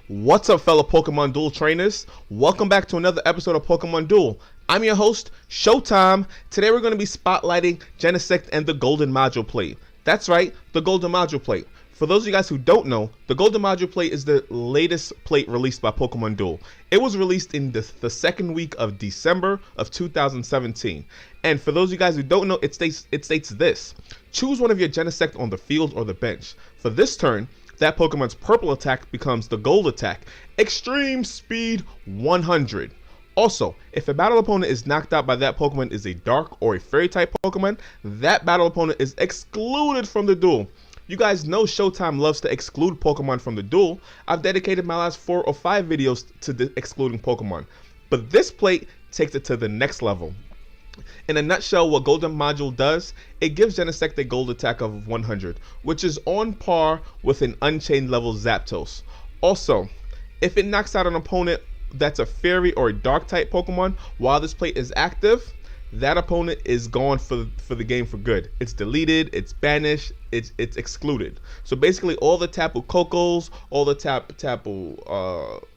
What's up, fellow Pokemon Duel trainers? Welcome back to another episode of Pokemon Duel. I'm your host, Showtime. Today we're going to be spotlighting Genesect and the Golden Module Plate. That's right, the Golden Module Plate. For those of you guys who don't know, the Golden Module Plate is the latest plate released by Pokemon Duel. It was released in the second week of December of 2017. And for those of you guys who don't know, it states this. Choose one of your Genesect on the field or the bench. For this turn, that Pokemon's purple attack becomes the gold attack. Extreme Speed 100. Also, if a battle opponent is knocked out by that Pokemon is a dark or a fairy type Pokemon, that battle opponent is excluded from the duel. You guys know Showtime loves to exclude Pokemon from the duel. I've dedicated my last 4 or 5 videos to excluding Pokemon. But this plate takes it to the next level. In a nutshell, what Golden Module does, it gives Genesect a gold attack of 100, which is on par with an Unchained level Zapdos. Also, if it knocks out an opponent that's a fairy or a dark type Pokemon while this plate is active, that opponent is gone for the game for good. It's deleted, it's banished, it's excluded. So basically all the Tapu Kokos, all the Tapu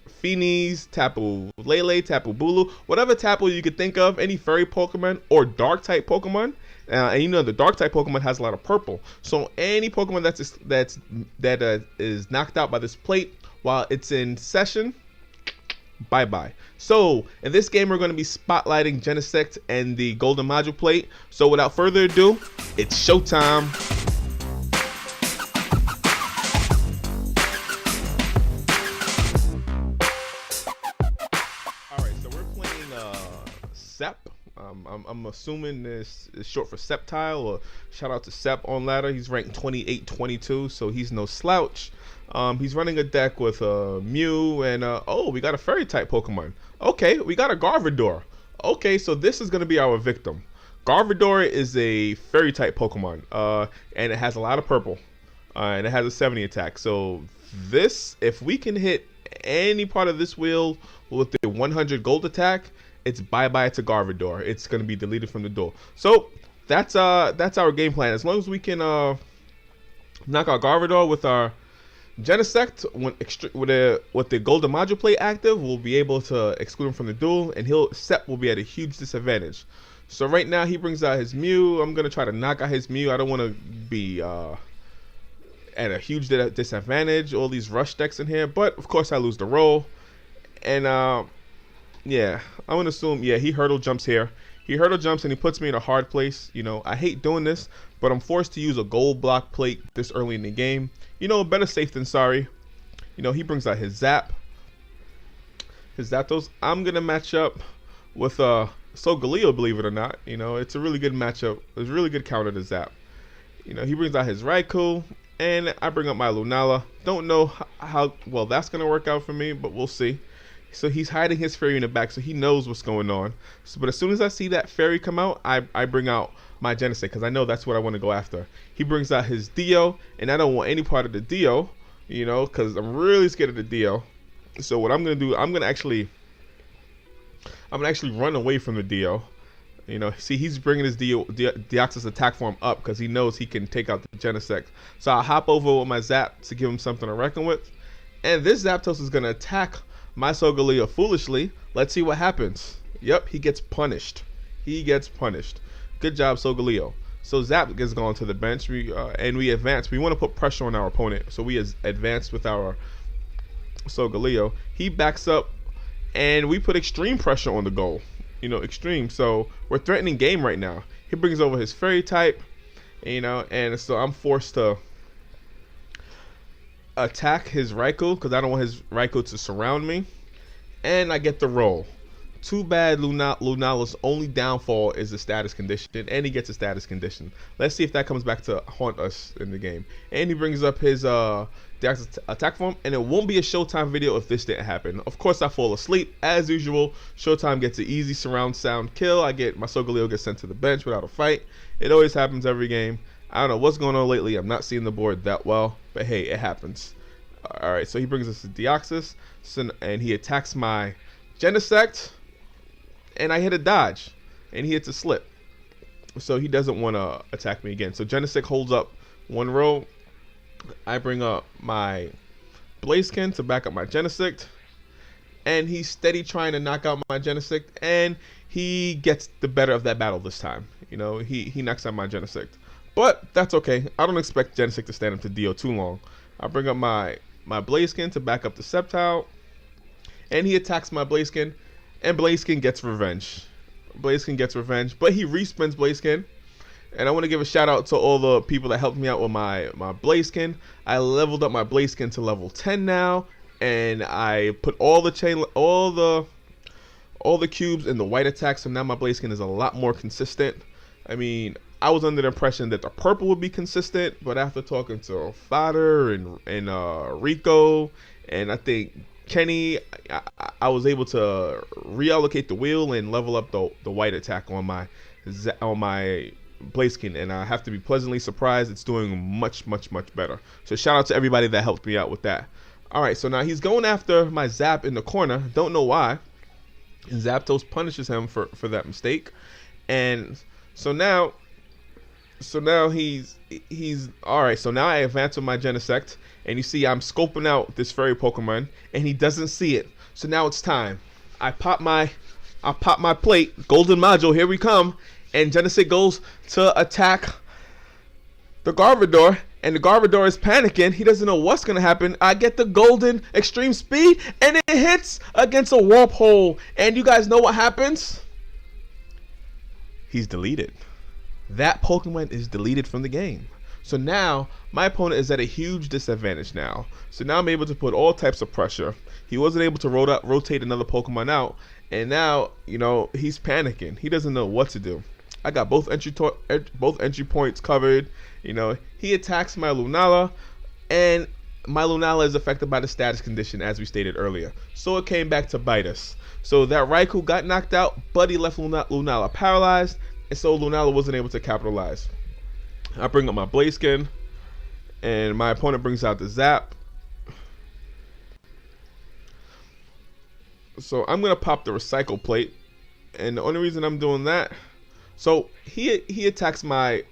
Finis, Tapu Lele, Tapu Bulu, whatever Tapu you could think of, any fairy Pokemon or dark type Pokemon, and you know the dark type Pokemon has a lot of purple. So any Pokemon that is knocked out by this plate while it's in session, bye-bye. So in this game we're going to be spotlighting Genesect and the Golden Module Plate. So without further ado, it's showtime. Alright, so we're playing Sep. I'm assuming this is short for Sceptile, or shout out to Sep on ladder. He's ranked 28-22, so he's no slouch. He's running a deck with Mew and oh, we got a fairy type Pokemon. Okay, we got a Gardevoir. Okay, so this is gonna be our victim. Gardevoir is a fairy type Pokemon, and it has a lot of purple, and it has a 70 attack. So this, if we can hit any part of this wheel with the 100 gold attack, it's bye-bye to Gardevoir. It's gonna be deleted from the duel. So that's our game plan. As long as we can knock out Gardevoir with our Genesect, with the Golden Module Plate active, we'll be able to exclude him from the duel, and Sep will be at a huge disadvantage. So right now he brings out his Mew. I'm gonna try to knock out his Mew. I don't want to be at a huge disadvantage. All these rush decks in here, but of course I lose the roll. And yeah, I'm gonna assume, yeah, he hurdle jumps here. He hurdle jumps and he puts me in a hard place. You know, I hate doing this, but I'm forced to use a gold block plate this early in the game. You know, better safe than sorry. You know, he brings out his Zap. His Zapdos. I'm going to match up with Solgaleo, believe it or not. You know, it's a really good matchup. It's a really good counter to Zap. You know, he brings out his Raikou, and I bring up my Lunala. Don't know how well that's going to work out for me, but we'll see. So he's hiding his fairy in the back, so he knows what's going on. So, but as soon as I see that fairy come out, I bring out my Genesect, because I know that's what I want to go after. He brings out his Dio, and I don't want any part of the Dio, you know, because I'm really scared of the Dio. So what I'm gonna do, I'm gonna actually run away from the Dio. You know, see, he's bringing his Deoxys attack form up because he knows he can take out the Genesect. So I'll hop over with my Zap to give him something to reckon with, and this Zapdos is gonna attack my Solgaleo foolishly. Let's see what happens. Yep, he gets punished. He gets punished. Good job, Solgaleo. So Zap gets gone to the bench, and we advance. We want to put pressure on our opponent, so we advance with our Solgaleo. He backs up, and we put extreme pressure on the goal. You know, extreme. So we're threatening game right now. He brings over his fairy type, you know, and so I'm forced to attack his Raikou because I don't want his Raikou to surround me, and I get the roll. Too bad Lunala's only downfall is the status condition, and he gets a status condition. Let's see if that comes back to haunt us in the game. And he brings up his Deoxys attack form, and it won't be a Showtime video if this didn't happen. Of course, I fall asleep as usual. Showtime gets an easy surround sound kill. My Solgaleo gets sent to the bench without a fight. It always happens every game. I don't know what's going on lately. I'm not seeing the board that well, but hey, it happens. All right, so he brings us the Deoxys, and he attacks my Genesect. And I hit a dodge, and he hits a slip. So he doesn't want to attack me again. So Genesect holds up one row. I bring up my Blaziken to back up my Genesect. And he's steady trying to knock out my Genesect, and he gets the better of that battle this time. You know, he knocks out my Genesect. But that's okay. I don't expect Genesect to stand up to Dio too long. I bring up my Blaziken to back up the Sceptile, and he attacks my Blaziken, and Blaziken gets revenge. Blaziken gets revenge, but he respins Blaziken. And I want to give a shout out to all the people that helped me out with my Blaziken. I leveled up my Blaziken to level 10 now, and I put all the cubes in the white attack, so now my Blaziken is a lot more consistent. I mean, I was under the impression that the purple would be consistent, but after talking to Fodder and Rico, and I think Kenny, I was able to reallocate the wheel and level up the white attack on my Blaziken, and I have to be pleasantly surprised. It's doing much better. So shout out to everybody that helped me out with that. All right, so now he's going after my Zap in the corner. Don't know why. And Zapdos punishes him for that mistake, and so now he's all right. So now I advance with my Genesect, and you see I'm scoping out this fairy Pokemon, and he doesn't see it. So now it's time. I pop my plate, Golden Module. Here we come, and Genesect goes to attack the Garbodor, and the Garbodor is panicking. He doesn't know what's gonna happen. I get the Golden Extreme Speed, and it hits against a Warp Hole. And you guys know what happens? He's deleted. That Pokemon is deleted from the game. So now my opponent is at a huge disadvantage now. So now I'm able to put all types of pressure. He wasn't able to rotate another Pokemon out, and now, you know, he's panicking. He doesn't know what to do. I got both entry points covered. You know, he attacks my Lunala, and my Lunala is affected by the status condition, as we stated earlier. So it came back to bite us. So that Raikou got knocked out, but he left Lunala paralyzed, and so Lunala wasn't able to capitalize. I bring up my Blaziken, and my opponent brings out the Zap. So I'm gonna pop the Recycle Plate, and the only reason I'm doing that, so he attacks my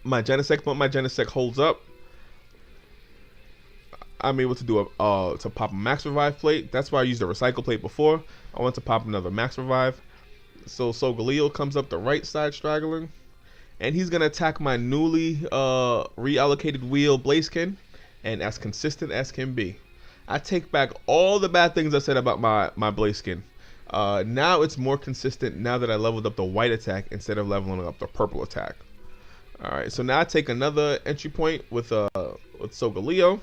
Genesect, but my Genesect holds up. I'm able to do to pop a Max Revive plate. That's why I used the Recycle Plate before. I want to pop another Max Revive. So Solgaleo comes up the right side straggling, and he's gonna attack my newly reallocated wheel Blaziken, and as consistent as can be. I take back all the bad things I said about my Blaziken. Now it's more consistent now that I leveled up the white attack instead of leveling up the purple attack. Alright, so now I take another entry point with Solgaleo.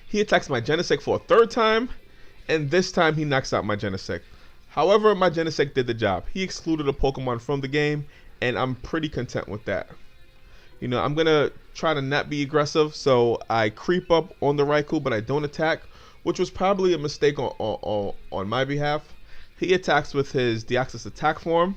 He attacks my Genesect for a third time, and this time he knocks out my Genesect. However, my Genesect did the job. He excluded a Pokemon from the game, and I'm pretty content with that. You know, I'm going to try to not be aggressive, so I creep up on the Raikou, but I don't attack, which was probably a mistake on my behalf. He attacks with his Deoxys attack form,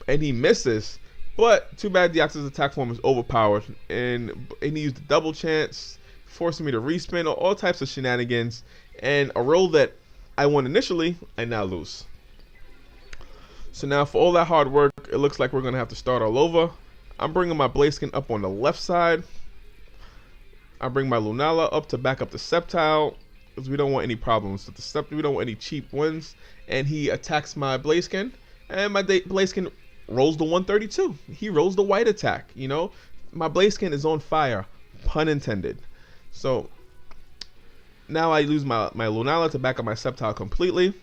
and he misses. But too bad Deoxys attack form is overpowered, and he used a double chance, forcing me to respin, all types of shenanigans, and a roll that I won initially, I now lose. So now for all that hard work, it looks like we're going to have to start all over. I'm bringing my Blaziken up on the left side. I bring my Lunala up to back up the Sceptile, because we don't want any problems with the Sceptile. We don't want any cheap wins. And he attacks my Blaziken, and my Blaziken rolls the 132. He rolls the white attack, you know. My Blaziken is on fire, pun intended. So now I lose my Lunala to back up my Sceptile completely.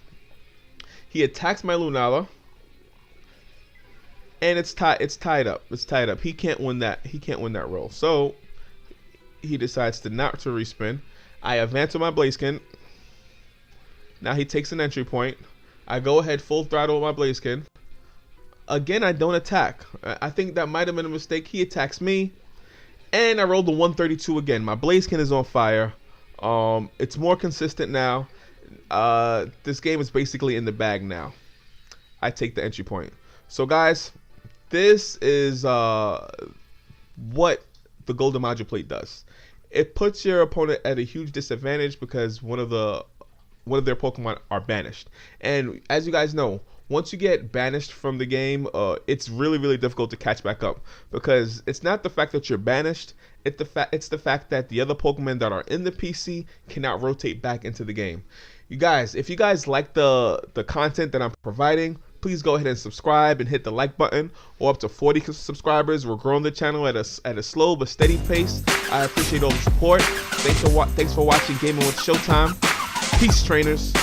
He attacks my Lunala, and it's tied up. It's tied up. He can't win that. He can't win that roll. So he decides to not to respin. I advance with my Blaziken. Now he takes an entry point. I go ahead full throttle with my Blaziken. Again, I don't attack. I think that might have been a mistake. He attacks me, and I rolled the 132 again. My Blaziken is on fire. It's more consistent now. This game is basically in the bag now. I take the entry point. So guys, this is what the Golden Module Plate does. It puts your opponent at a huge disadvantage because one of their Pokemon are banished. And as you guys know, once you get banished from the game, it's really difficult to catch back up, because it's not the fact that you're banished. It's the fact that the other Pokemon that are in the PC cannot rotate back into the game. You guys, if you guys like the content that I'm providing, please go ahead and subscribe and hit the like button. Or up to 40 subscribers. We're growing the channel at a slow but steady pace. I appreciate all the support. Thanks for watching Gaming with Showtime. Peace, trainers.